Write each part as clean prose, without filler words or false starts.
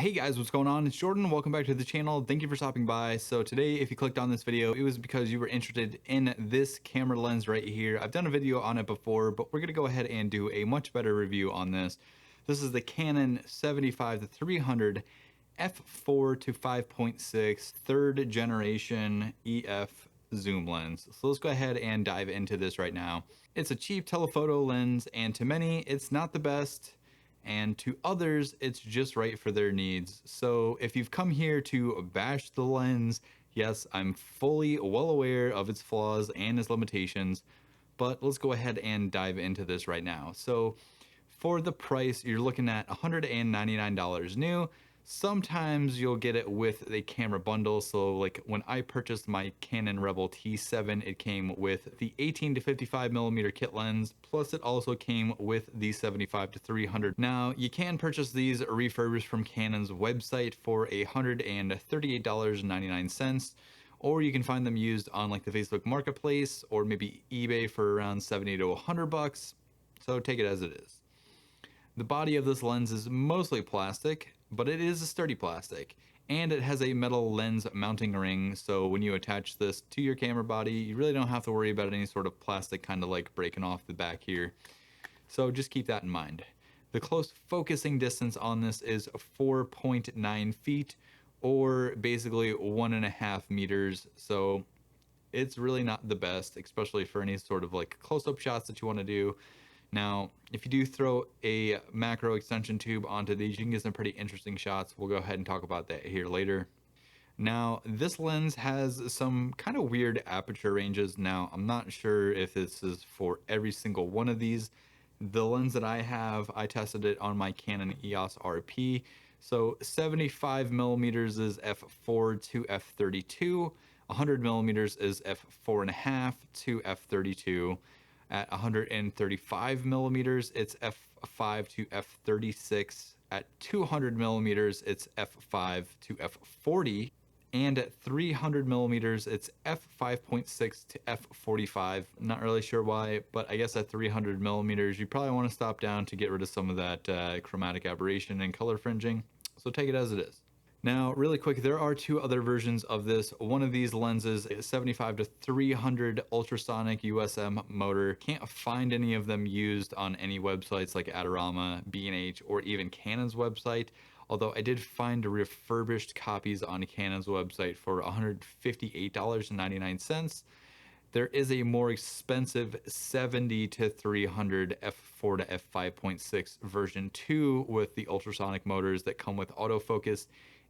Hey guys, what's going on? It's Jordan. Welcome back to the channel. Thank you for stopping by. So today, if you clicked on this video, it was because you were interested in this camera lens right here. I've done a video on it before, but we're going to go ahead and do a much better review on this. This is the Canon 75-300 f4 to 5.6 third generation EF zoom lens. So let's go ahead and dive into this right now. It's a cheap telephoto lens, and to many, it's not the best, and to others it's just right for their needs. So if you've come here to bash the lens, yes, I'm fully well aware of its flaws and its limitations, but let's go ahead and dive into this right now. So for the price, you're looking at $199 new. Sometimes you'll get it with a camera bundle. So like when I purchased my Canon Rebel T7, it came with the 18 to 55 millimeter kit lens, plus it also came with the 75-300. Now you can purchase these refurbished from Canon's website for $138.99, or you can find them used on like the Facebook Marketplace or maybe eBay for around 70 to 100 bucks. So take it as it is. The body of this lens is mostly plastic, but it is a sturdy plastic, and it has a metal lens mounting ring, so when you attach this to your camera body, you really don't have to worry about any sort of plastic kind of like breaking off the back here. So just keep that in mind. The close focusing distance on this is 4.9 feet, or basically 1.5 meters. So it's really not the best, especially for any sort of like close-up shots that you want to do. Now, if you do throw a macro extension tube onto these, you can get some pretty interesting shots. We'll go ahead and talk about that here later. Now, this lens has some kind of weird aperture ranges. Now, I'm not sure if this is for every single one of these. The lens that I have, I tested it on my Canon EOS RP. So 75 millimeters is f4 to f32. 100 millimeters is f4.5 to f32. At 135 millimeters, it's f5 to f36. At 200 millimeters, it's f5 to f40. And at 300 millimeters, it's f5.6 to f45. Not really sure why, but I guess at 300 millimeters, you probably want to stop down to get rid of some of that chromatic aberration and color fringing. So take it as it is. Now, really quick, there are two other versions of this. One of these lenses is 75-300 ultrasonic USM motor. Can't find any of them used on any websites like Adorama, B&H, or even Canon's website. Although I did find refurbished copies on Canon's website for $158.99. There is a more expensive 70-300 f4 to f5.6 version 2 with the ultrasonic motors that come with autofocus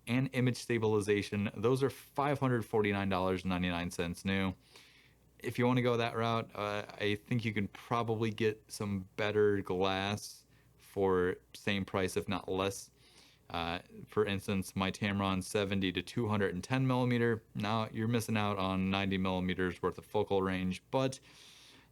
and image stabilization. Those are $549.99 new. If you want to go that route, I think you can probably get some better glass for same price, if not less. For instance, my Tamron 70-210 millimeter. Now you're missing out on 90 millimeters worth of focal range, but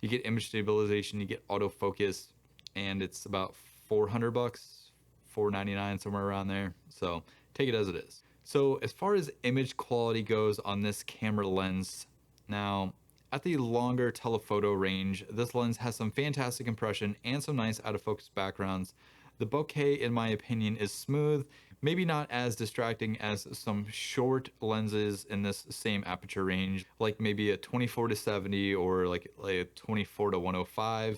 you get image stabilization, you get autofocus, and it's about 400 bucks, 499, somewhere around there. So take it as it is. So as far as image quality goes on this camera lens, now at the longer telephoto range, this lens has some fantastic compression and some nice out of focus backgrounds. The bokeh, in my opinion, is smooth, maybe not as distracting as some short lenses in this same aperture range, like maybe a 24-70 or like a 24-105.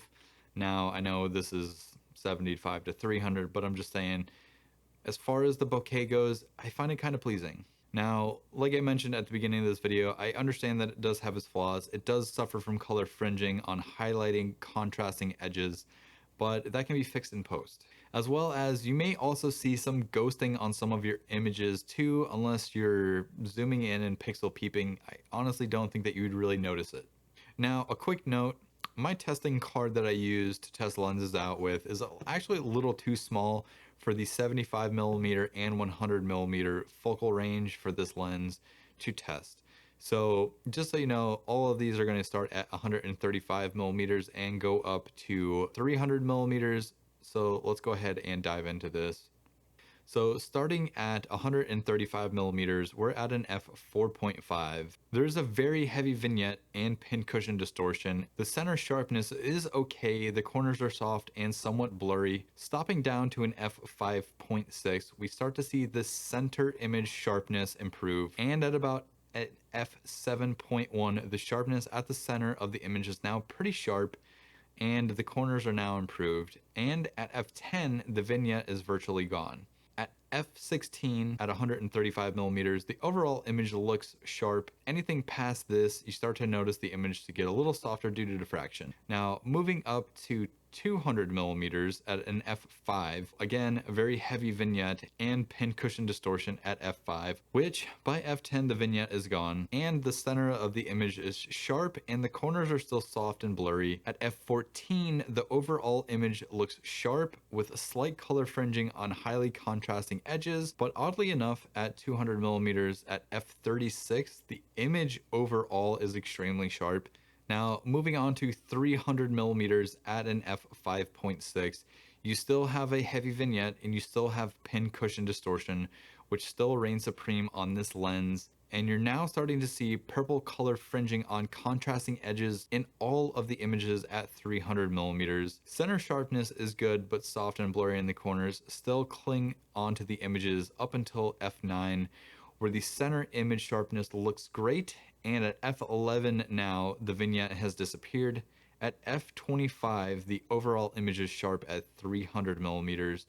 Now, I know this is 75-300, but I'm just saying, as far as the bokeh goes, I find it kind of pleasing. Now, like I mentioned at the beginning of this video, I understand that it does have its flaws. It does suffer from color fringing on highlighting contrasting edges, but that can be fixed in post. As well as you may also see some ghosting on some of your images too, unless you're zooming in and pixel peeping. I honestly don't think that you would really notice it. Now, a quick note, my testing card that I use to test lenses out with is actually a little too small for the 75 millimeter and 100 millimeter focal range for this lens to test. So just so you know, all of these are going to start at 135 millimeters and go up to 300 millimeters. So let's go ahead and dive into this. So starting at 135 millimeters, we're at an f4.5. There's a very heavy vignette and pincushion distortion. The center sharpness is okay, the corners are soft and somewhat blurry. Stopping down to an f5.6, we start to see the center image sharpness improve, and at f7.1, the sharpness at the center of the image is now pretty sharp, and the corners are now improved. And at f10, the vignette is virtually gone. At f16 at 135 millimeters, the overall image looks sharp. Anything past this, you start to notice the image to get a little softer due to diffraction. Now, moving up to 200 millimeters at an f5, again, a very heavy vignette and pincushion distortion at f5, which by f10 the vignette is gone and the center of the image is sharp and the corners are still soft and blurry. At f14, the overall image looks sharp with a slight color fringing on highly contrasting edges, but oddly enough, at 200 millimeters at f36, the image overall is extremely sharp. Now, moving on to 300 millimeters at an f5.6, you still have a heavy vignette and you still have pincushion distortion, which still reigns supreme on this lens. And you're now starting to see purple color fringing on contrasting edges in all of the images at 300 millimeters. Center sharpness is good, but soft and blurry in the corners still cling onto the images up until f9, where the center image sharpness looks great, and at f11 now, the vignette has disappeared. At f25, the overall image is sharp at 300 millimeters.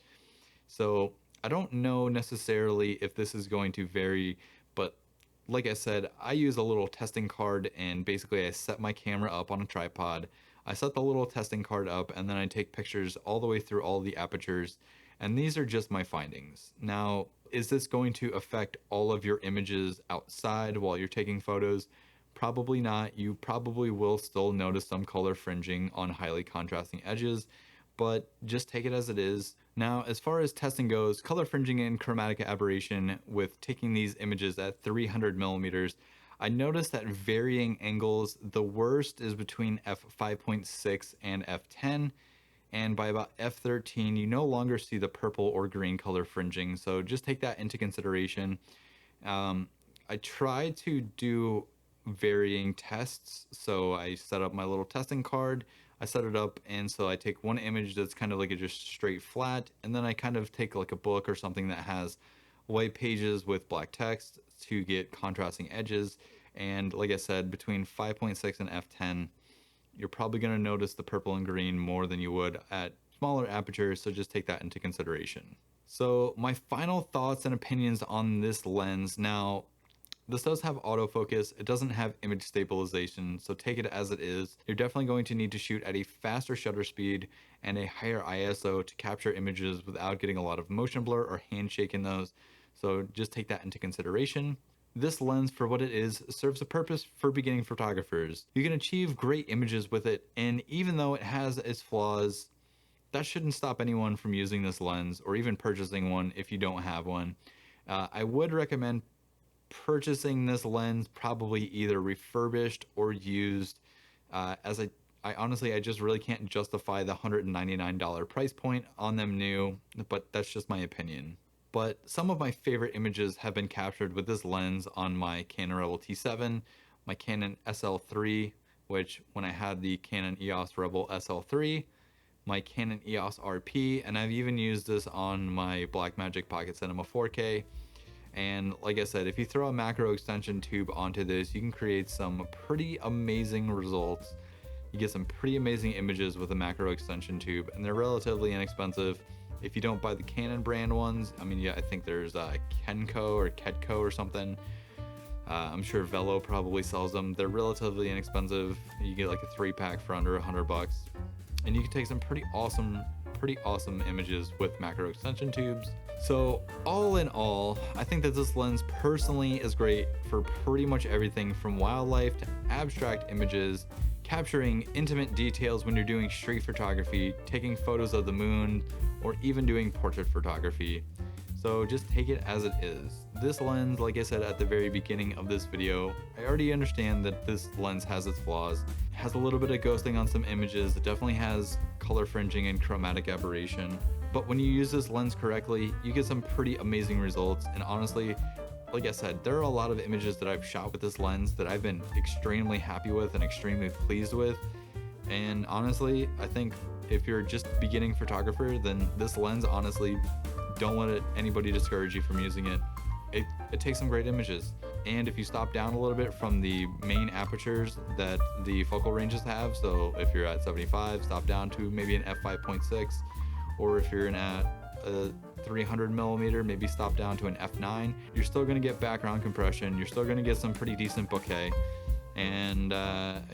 So I don't know necessarily if this is going to vary, but like I said, I use a little testing card, and basically I set my camera up on a tripod. I set the little testing card up, and then I take pictures all the way through all the apertures, and these are just my findings. Now, is this going to affect all of your images outside while you're taking photos? Probably not. You probably will still notice some color fringing on highly contrasting edges, but just take it as it is. Now, as far as testing goes, color fringing and chromatic aberration with taking these images at 300 millimeters, I noticed at varying angles, the worst is between f5.6 and f10. And by about f13, you no longer see the purple or green color fringing. So just take that into consideration. I tried to do varying tests. So I set up my little testing card. I set it up, and so I take one image that's kind of like a just straight flat, and then I kind of take like a book or something that has white pages with black text to get contrasting edges. And like I said, between 5.6 and f10, you're probably going to notice the purple and green more than you would at smaller apertures, so just take that into consideration. So my final thoughts and opinions on this lens. Now, this does have autofocus, it doesn't have image stabilization, so take it as it is. You're definitely going to need to shoot at a faster shutter speed and a higher ISO to capture images without getting a lot of motion blur or handshake in those, so just take that into consideration. This lens, for what it is, serves a purpose for beginning photographers. You can achieve great images with it, and even though it has its flaws, that shouldn't stop anyone from using this lens or even purchasing one if you don't have one. I would recommend purchasing this lens probably either refurbished or used, as I honestly, I just really can't justify the $199 price point on them new, but that's just my opinion. But some of my favorite images have been captured with this lens on my Canon Rebel T7, my Canon SL3, which when I had the Canon EOS Rebel SL3, my Canon EOS RP, and I've even used this on my Blackmagic Pocket Cinema 4K. And like I said, if you throw a macro extension tube onto this, you can create some pretty amazing results. You get some pretty amazing images with a macro extension tube, and they're relatively inexpensive. If you don't buy the Canon brand ones, I mean, yeah, I think there's Kenco or Ketco or something. I'm sure Velo probably sells them. They're relatively inexpensive. You get like a 3-pack for under $100, and you can take some pretty awesome images with macro extension tubes. So all in all, I think that this lens personally is great for pretty much everything from wildlife to abstract images, capturing intimate details when you're doing street photography, taking photos of the moon, or even doing portrait photography. So just take it as it is. This lens, like I said at the very beginning of this video, I already understand that this lens has its flaws. It has a little bit of ghosting on some images. It definitely has color fringing and chromatic aberration. But when you use this lens correctly, you get some pretty amazing results. And honestly, like I said, there are a lot of images that I've shot with this lens that I've been extremely happy with and extremely pleased with. And honestly, I think if you're just a beginning photographer, then this lens, honestly, don't let anybody discourage you from using it. It takes some great images. And if you stop down a little bit from the main apertures that the focal ranges have, so if you're at 75, stop down to maybe an f5.6, or if you're at a 300 millimeter, maybe stop down to an f9, you're still gonna get background compression, you're still gonna get some pretty decent bokeh, and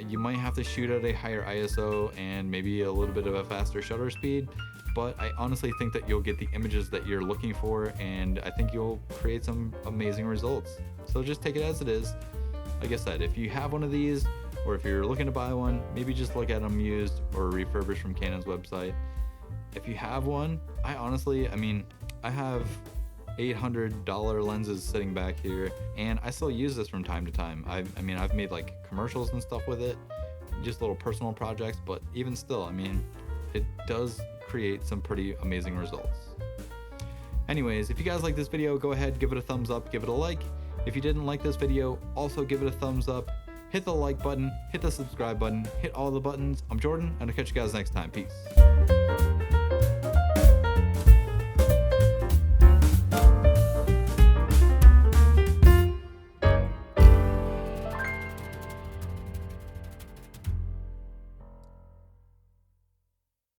you might have to shoot at a higher ISO and maybe a little bit of a faster shutter speed, but I honestly think that you'll get the images that you're looking for, and I think you'll create some amazing results. So just take it as it is. Like I said, if you have one of these, or if you're looking to buy one, maybe just look at them used or refurbished from Canon's website. If you have one, I have $800 lenses sitting back here, and I still use this from time to time. I've made like commercials and stuff with it, just little personal projects, but even still, it does create some pretty amazing results. Anyways, if you guys like this video, go ahead, give it a thumbs up, give it a like. If you didn't like this video, also give it a thumbs up. Hit the like button, hit the subscribe button, hit all the buttons. I'm Jordan, and I'll catch you guys next time. Peace.